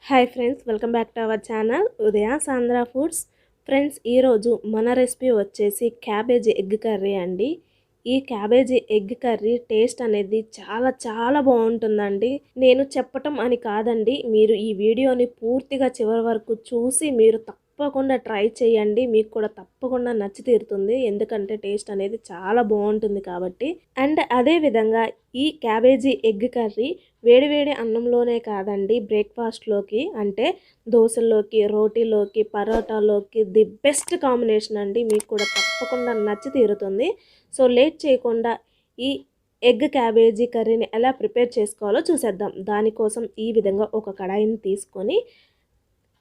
Hi friends, welcome back to our channel Udaya's Andhra foods. Friends, ఈరోజు మన recipe వచ్చేసి cabbage egg curry అండి. ఈ క్యాబేజీ ఎగ్ కర్రీ టేస్ట్ అనేది చాలా చాలా బాగుంటుందండి. నేను చెప్పటం అని కాదండి, మీరు ఈ వీడియోని పూర్తిగా చివరి వరకు చూసి మీరు తప్పకుండా ట్రై చేయండి. మీకు కూడా తప్పకుండా నచ్చి తీరుతుంది, ఎందుకంటే టేస్ట్ అనేది చాలా బాగుంటుంది కాబట్టి. అండ్ అదేవిధంగా ఈ క్యాబేజీ ఎగ్ కర్రీ వేడివేడి అన్నంలోనే కాదండి, బ్రేక్ఫాస్ట్లోకి అంటే దోశల్లోకి, రోటీలోకి, పరోటాలోకి ది బెస్ట్ కాంబినేషన్ అండి. మీకు కూడా తప్పకుండా నచ్చి తీరుతుంది. సో లేట్ చేయకుండా ఈ ఎగ్ క్యాబేజీ కర్రీని ఎలా ప్రిపేర్ చేసుకోవాలో చూసేద్దాం. దానికోసం ఈ విధంగా ఒక కడాయిని తీసుకొని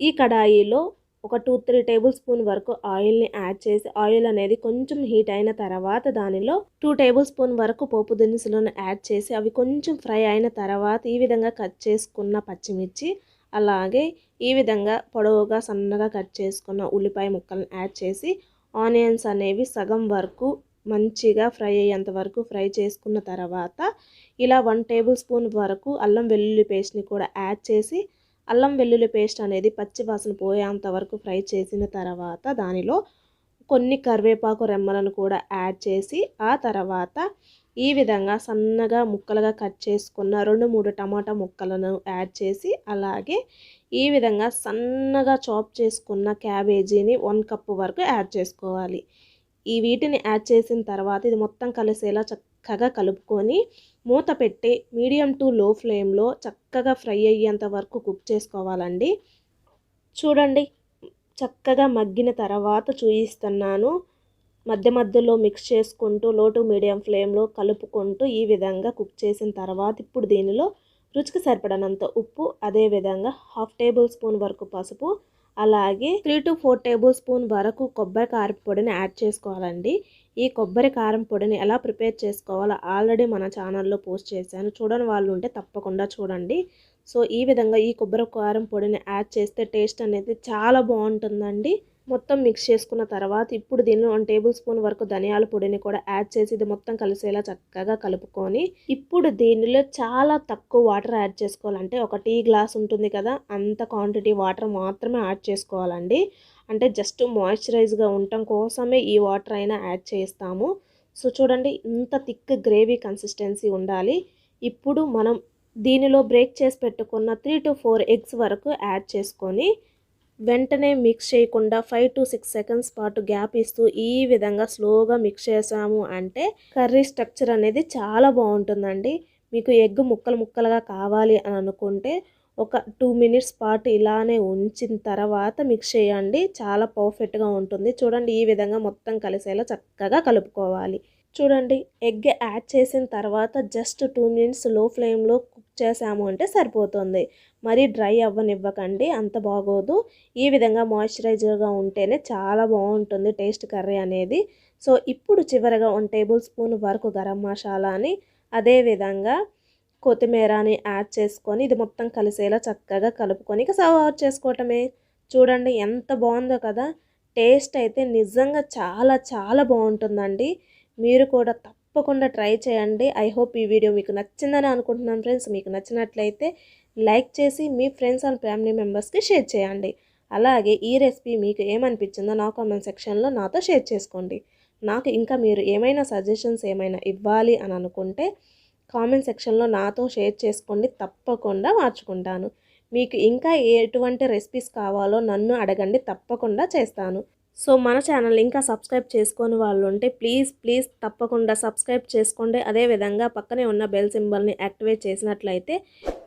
ఈ కడాయిలో ఒక 2-3 టేబుల్ స్పూన్ వరకు ఆయిల్ని యాడ్ చేసి, ఆయిల్ అనేది కొంచెం హీట్ అయిన తర్వాత దానిలో 2 టేబుల్ స్పూన్ వరకు పోపు దినుసులను యాడ్ చేసి అవి కొంచెం ఫ్రై అయిన తర్వాత ఈ విధంగా కట్ చేసుకున్న పచ్చిమిర్చి, అలాగే ఈ విధంగా పొడవుగా సన్నగా కట్ చేసుకున్న ఉల్లిపాయ ముక్కలను యాడ్ చేసి ఆనియన్స్ అనేవి సగం వరకు మంచిగా ఫ్రై అయ్యేంత వరకు ఫ్రై చేసుకున్న తర్వాత ఇలా 1 టేబుల్ స్పూన్ వరకు అల్లం వెల్లుల్లి పేస్ట్ని కూడా యాడ్ చేసి అల్లం వెల్లుల్లి పేస్ట్ అనేది పచ్చి వాసన పోయేంత వరకు ఫ్రై చేసిన తర్వాత దానిలో కొన్ని కరివేపాకు రెమ్మలను కూడా యాడ్ చేసి ఆ తర్వాత ఈ విధంగా సన్నగా ముక్కలుగా కట్ చేసుకున్న 2-3 టమాటా ముక్కలను యాడ్ చేసి, అలాగే ఈ విధంగా సన్నగా చాప్ చేసుకున్న క్యాబేజీని 1 కప్పు వరకు యాడ్ చేసుకోవాలి. వీటిని యాడ్ చేసిన తర్వాత ఇది మొత్తం కలిసేలా చక్కగా కలుపుకొని మూత పెట్టి మీడియం టు లో ఫ్లేమ్లో చక్కగా ఫ్రై అయ్యేంత వరకు కుక్ చేసుకోవాలండి. చూడండి, చక్కగా మగ్గిన తర్వాత చూపిస్తున్నాను. మధ్య మధ్యలో మిక్స్ చేసుకుంటూ లో టు మీడియం ఫ్లేమ్లో కలుపుకుంటూ ఈ విధంగా కుక్ చేసిన తర్వాత ఇప్పుడు దీనిలో రుచికి సరిపడనంత ఉప్పు, అదేవిధంగా 1/2 టేబుల్ స్పూన్ వరకు పసుపు, అలాగే 3-4 టేబుల్ స్పూన్ వరకు కొబ్బరి కారం పొడిని యాడ్ చేసుకోవాలండి. ఈ కొబ్బరి కారం పొడిని ఎలా ప్రిపేర్ చేసుకోవాలో ఆల్రెడీ మన ఛానల్లో పోస్ట్ చేశాను, చూడని వాళ్ళు ఉంటే తప్పకుండా చూడండి. సో ఈ విధంగా ఈ కొబ్బరి కారం పొడిని యాడ్ చేస్తే టేస్ట్ అనేది చాలా బాగుంటుందండి. మొత్తం మిక్స్ చేసుకున్న తర్వాత ఇప్పుడు దీనిలో 1 టేబుల్ స్పూన్ వరకు ధనియాల పొడిని కూడా యాడ్ చేసి ఇది మొత్తం కలిసేలా చక్కగా కలుపుకొని ఇప్పుడు దీనిలో చాలా తక్కువ వాటర్ యాడ్ చేసుకోవాలంటే ఒక టీ గ్లాస్ ఉంటుంది కదా, అంత క్వాంటిటీ వాటర్ మాత్రమే యాడ్ చేసుకోవాలండి. అంటే జస్ట్ మాయిశ్చరైజ్గా ఉండటం కోసమే ఈ వాటర్ అయినా యాడ్ చేస్తాము. సో చూడండి, ఇంత థిక్ గ్రేవీ కన్సిస్టెన్సీ ఉండాలి. ఇప్పుడు మనం దీనిలో బ్రేక్ చేసి పెట్టుకున్న 3-4 ఎగ్స్ వరకు యాడ్ చేసుకొని వెంటనే మిక్స్ చేయకుండా 5-6 సెకండ్స్ పాటు గ్యాప్ ఇస్తూ ఈ విధంగా స్లోగా మిక్స్ చేసాము అంటే కర్రీ స్ట్రక్చర్ అనేది చాలా బాగుంటుందండి. మీకు ఎగ్ ముక్కలు ముక్కలుగా కావాలి అని అనుకుంటే ఒక 2 మినిట్స్ పాటు ఇలానే ఉంచిన తర్వాత మిక్స్ చేయండి, చాలా పర్ఫెక్ట్గా ఉంటుంది. చూడండి, ఈ విధంగా మొత్తం కలిసేలా చక్కగా కలుపుకోవాలి. చూడండి, ఎగ్ యాడ్ చేసిన తర్వాత జస్ట్ 2 మినిట్స్ లో ఫ్లేమ్లో కుక్ చేసాము అంటే సరిపోతుంది. మరీ డ్రై అవ్వనివ్వకండి, అంత బాగోదు. ఈ విధంగా మాయిశ్చరైజర్గా ఉంటేనే చాలా బాగుంటుంది టేస్ట్ కర్రీ అనేది. సో ఇప్పుడు చివరగా 1 టేబుల్ స్పూన్ వరకు గరం మసాలాని, అదేవిధంగా కొత్తిమీరని యాడ్ చేసుకొని ఇది మొత్తం కలిసేలా చక్కగా కలుపుకొని ఇక సర్వ్ అవుట్ చేసుకోవటమే. చూడండి ఎంత బాగుందో కదా, టేస్ట్ అయితే నిజంగా చాలా చాలా బాగుంటుందండి. మీరు కూడా తప్పకుండా ట్రై చేయండి. ఐ హోప్ ఈ వీడియో మీకు నచ్చిందని అనుకుంటున్నాను ఫ్రెండ్స్. మీకు నచ్చినట్లయితే లైక్ చేసి మీ ఫ్రెండ్స్ అండ్ ఫ్యామిలీ మెంబర్స్కి షేర్ చేయండి. అలాగే ఈ రెసిపీ మీకు ఏమనిపించిందో నా కామెంట్ సెక్షన్లో నాతో షేర్ చేసుకోండి. నాకు ఇంకా మీరు ఏమైనా సజెషన్స్ ఏమైనా ఇవ్వాలి అని అనుకుంటే కామెంట్ సెక్షన్లో నాతో షేర్ చేసుకోండి, తప్పకుండా మార్చుకుంటాను. మీకు ఇంకా ఎటువంటి రెసిపీస్ కావాలో నన్ను అడగండి, తప్పకుండా చేస్తాను. సో మన ఛానల్ ఇంకా సబ్స్క్రైబ్ చేసుకొని వాళ్ళు ఉంటే ప్లీజ్ తప్పకుండా సబ్స్క్రైబ్ చేసుకోండి. అదేవిధంగా పక్కనే ఉన్న బెల్ సింబల్ని యాక్టివేట్ చేసినట్లయితే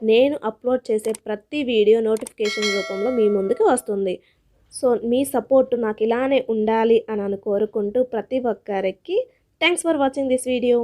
నేను అప్లోడ్ చేసే ప్రతి వీడియో నోటిఫికేషన్ రూపంలో మీ ముందుకు వస్తుంది. సో మీ సపోర్ట్ నాకు ఇలానే ఉండాలి అని కోరుకుంటూ ప్రతి ఒక్కరికి thanks for watching this video.